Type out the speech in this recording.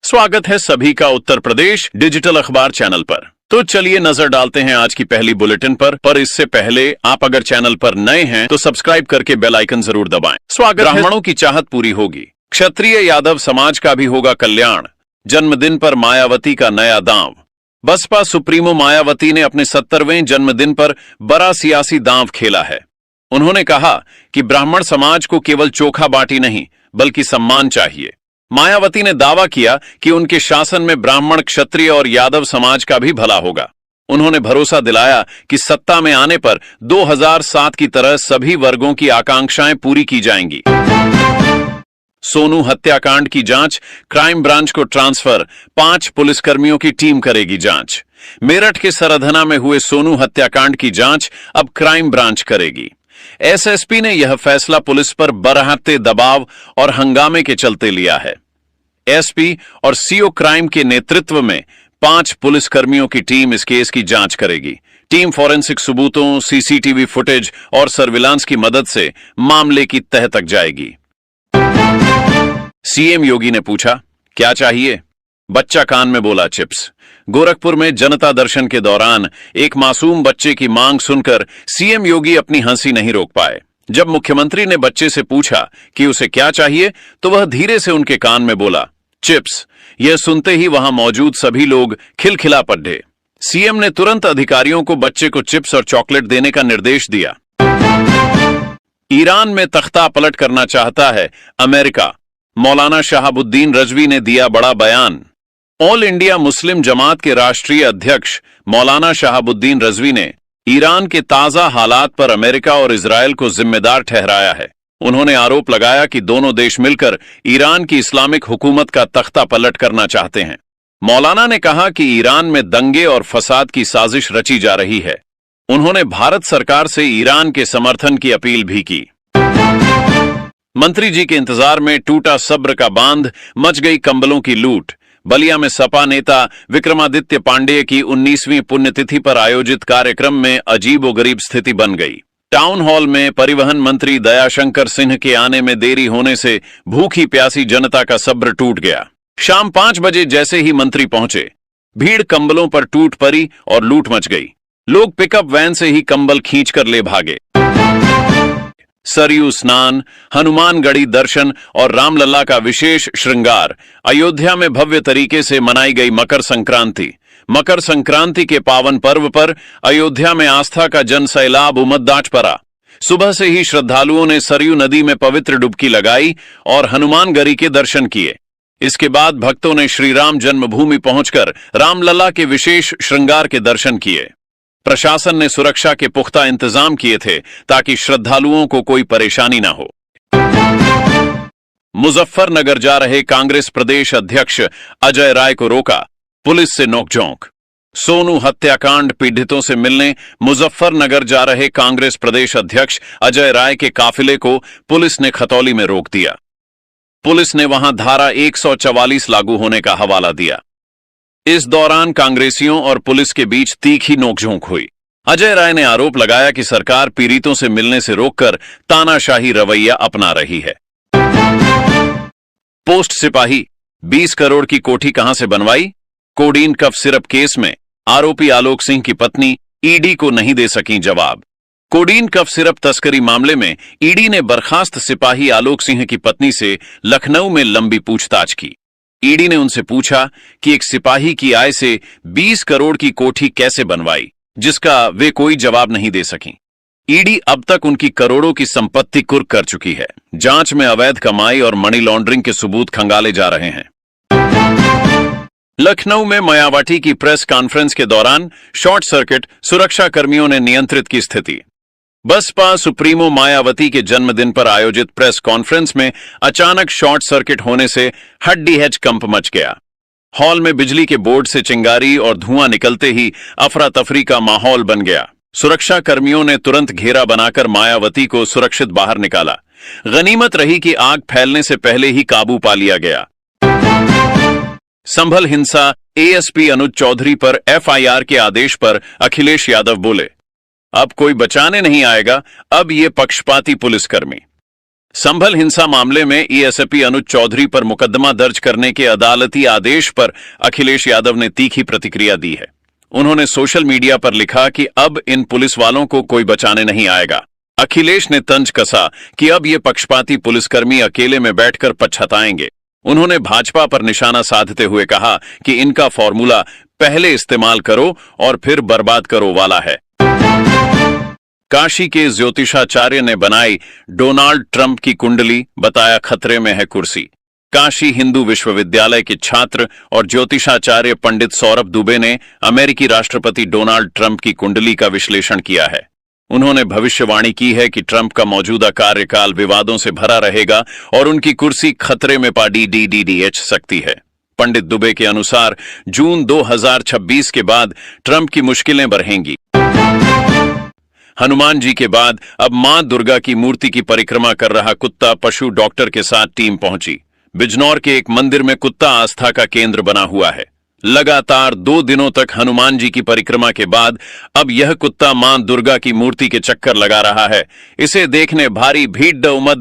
स्वागत है सभी का उत्तर प्रदेश डिजिटल अखबार चैनल पर। तो चलिए नजर डालते हैं आज की पहली बुलेटिन पर इससे पहले आप अगर चैनल पर नए हैं तो सब्सक्राइब करके बेल आइकन जरूर दबाएं। स्वागत है। ब्राह्मणों की चाहत पूरी होगी, क्षत्रिय यादव समाज का भी होगा कल्याण, जन्मदिन पर मायावती का नया दांव। बसपा सुप्रीमो मायावती ने अपने 70वें जन्मदिन पर बड़ा सियासी दांव खेला है। उन्होंने कहा कि ब्राह्मण समाज को केवल चोखा बाटी नहीं बल्कि सम्मान चाहिए। मायावती ने दावा किया कि उनके शासन में ब्राह्मण, क्षत्रिय और यादव समाज का भी भला होगा। उन्होंने भरोसा दिलाया कि सत्ता में आने पर 2007 की तरह सभी वर्गों की आकांक्षाएं पूरी की जाएंगी। सोनू हत्याकांड की जांच क्राइम ब्रांच को ट्रांसफर, 5 पुलिसकर्मियों की टीम करेगी जांच। मेरठ के सरधना में हुए सोनू हत्याकांड की जांच अब क्राइम ब्रांच करेगी। एसएसपी ने यह फैसला पुलिस पर बरहाते दबाव और हंगामे के चलते लिया है। एसपी और सीओ क्राइम के नेतृत्व में 5 पुलिसकर्मियों की टीम इस केस की जांच करेगी। टीम फॉरेंसिक सबूतों, सीसीटीवी फुटेज और सर्विलांस की मदद से मामले की तह तक जाएगी। सीएम योगी ने पूछा, क्या चाहिए? बच्चा कान में बोला चिप्स। गोरखपुर में जनता दर्शन के दौरान एक मासूम बच्चे की मांग सुनकर सीएम योगी अपनी हंसी नहीं रोक पाए। जब मुख्यमंत्री ने बच्चे से पूछा कि उसे क्या चाहिए तो वह धीरे से उनके कान में बोला, चिप्स। यह सुनते ही वहां मौजूद सभी लोग खिलखिला पड़े। सीएम ने तुरंत अधिकारियों को बच्चे को चिप्स और चॉकलेट देने का निर्देश दिया। ईरान में तख्ता पलट करना चाहता है अमेरिका, मौलाना शहाबुद्दीन रजवी ने दिया बड़ा बयान। ऑल इंडिया मुस्लिम जमात के राष्ट्रीय अध्यक्ष मौलाना शहाबुद्दीन रजवी ने ईरान के ताजा हालात पर अमेरिका और इजरायल को जिम्मेदार ठहराया है। उन्होंने आरोप लगाया कि दोनों देश मिलकर ईरान की इस्लामिक हुकूमत का तख्ता पलट करना चाहते हैं। मौलाना ने कहा कि ईरान में दंगे और फसाद की साजिश रची जा रही है। उन्होंने भारत सरकार से ईरान के समर्थन की अपील भी की। मंत्री जी के इंतजार में टूटा सब्र का बांध, मच गई कंबलों की लूट। बलिया में सपा नेता विक्रमादित्य पांडेय की 19वीं पुण्यतिथि पर आयोजित कार्यक्रम में अजीबोगरीब स्थिति बन गई। टाउन हॉल में परिवहन मंत्री दयाशंकर सिंह के आने में देरी होने से भूखी प्यासी जनता का सब्र टूट गया। शाम 5 बजे जैसे ही मंत्री पहुंचे, भीड़ कंबलों पर टूट पड़ी और लूट मच गई। लोग पिकअप वैन से ही कंबल खींचकर ले भागे। सरयू स्नान, हनुमानगढ़ी दर्शन और रामलला का विशेष श्रृंगार। अयोध्या में भव्य तरीके से मनाई गई मकर संक्रांति। मकर संक्रांति के पावन पर्व पर अयोध्या में आस्था का जन सैलाब उमड़ पड़ा। सुबह से ही श्रद्धालुओं ने सरयू नदी में पवित्र डुबकी लगाई और हनुमानगढ़ी के दर्शन किए। इसके बाद भक्तों ने श्री राम जन्मभूमि पहुंचकर रामलला के विशेष श्रृंगार के दर्शन किए। प्रशासन ने सुरक्षा के पुख्ता इंतजाम किए थे ताकि श्रद्धालुओं को कोई परेशानी ना हो। मुजफ्फरनगर जा रहे कांग्रेस प्रदेश अध्यक्ष अजय राय को रोका, पुलिस से नोकझोंक। सोनू हत्याकांड पीड़ितों से मिलने मुजफ्फरनगर जा रहे कांग्रेस प्रदेश अध्यक्ष अजय राय के काफिले को पुलिस ने खतौली में रोक दिया। पुलिस ने वहां धारा 144 लागू होने का हवाला दिया। इस दौरान कांग्रेसियों और पुलिस के बीच तीखी नोकझोंक हुई। अजय राय ने आरोप लगाया कि सरकार पीड़ितों से मिलने से रोककर तानाशाही रवैया अपना रही है। पोस्ट सिपाही, 20 करोड़ की कोठी कहां से बनवाई? कोडीन कफ सिरप केस में आरोपी आलोक सिंह की पत्नी ईडी को नहीं दे सकी जवाब। कोडीन कफ सिरप तस्करी मामले में ईडी ने बर्खास्त सिपाही आलोक सिंह की पत्नी से लखनऊ में लंबी पूछताछ की। ईडी ने उनसे पूछा कि एक सिपाही की आय से 20 करोड़ की कोठी कैसे बनवाई, जिसका वे कोई जवाब नहीं दे सकी। ईडी अब तक उनकी करोड़ों की संपत्ति कुर्क कर चुकी है। जांच में अवैध कमाई और मनी लॉन्ड्रिंग के सबूत खंगाले जा रहे हैं। लखनऊ में मायावती की प्रेस कॉन्फ्रेंस के दौरान शॉर्ट सर्किट, सुरक्षा कर्मियों ने नियंत्रित की स्थिति। बसपा सुप्रीमो मायावती के जन्मदिन पर आयोजित प्रेस कॉन्फ्रेंस में अचानक शॉर्ट सर्किट होने से हड्डी-हेच कंप मच गया। हॉल में बिजली के बोर्ड से चिंगारी और धुआं निकलते ही अफरा तफरी का माहौल बन गया। सुरक्षा कर्मियों ने तुरंत घेरा बनाकर मायावती को सुरक्षित बाहर निकाला। गनीमत रही कि आग फैलने से पहले ही काबू पा लिया गया। संभल हिंसा, एएसपी अनुज चौधरी पर एफआईआर के आदेश पर अखिलेश यादव बोले, अब कोई बचाने नहीं आएगा, अब ये पक्षपाती पुलिसकर्मी। संभल हिंसा मामले में एएसपी अनुज चौधरी पर मुकदमा दर्ज करने के अदालती आदेश पर अखिलेश यादव ने तीखी प्रतिक्रिया दी है। उन्होंने सोशल मीडिया पर लिखा कि अब इन पुलिस वालों को कोई बचाने नहीं आएगा। अखिलेश ने तंज कसा कि अब ये पक्षपाती पुलिसकर्मी अकेले में बैठकर पछताएंगे। उन्होंने भाजपा पर निशाना साधते हुए कहा कि इनका फॉर्मूला पहले इस्तेमाल करो और फिर बर्बाद करो वाला है। काशी के ज्योतिषाचार्य ने बनाई डोनाल्ड ट्रंप की कुंडली, बताया खतरे में है कुर्सी। काशी हिंदू विश्वविद्यालय के छात्र और ज्योतिषाचार्य पंडित सौरभ दुबे ने अमेरिकी राष्ट्रपति डोनाल्ड ट्रंप की कुंडली का विश्लेषण किया है। उन्होंने भविष्यवाणी की है कि ट्रंप का मौजूदा कार्यकाल विवादों से भरा रहेगा और उनकी कुर्सी खतरे में पड़ सकती है। पंडित दुबे के अनुसार जून 2026 के बाद ट्रंप की मुश्किलें बढ़ेंगी। हनुमान जी के बाद अब मां दुर्गा की मूर्ति की परिक्रमा कर रहा कुत्ता पशु डॉक्टर के साथ टीम पहुंची। बिजनौर के एक मंदिर में कुत्ता आस्था का केंद्र बना हुआ है। लगातार 2 दिनों तक हनुमान जी की परिक्रमा के बाद अब यह कुत्ता मां दुर्गा की मूर्ति के चक्कर लगा रहा है। इसे देखने भारी भीड़ उमड़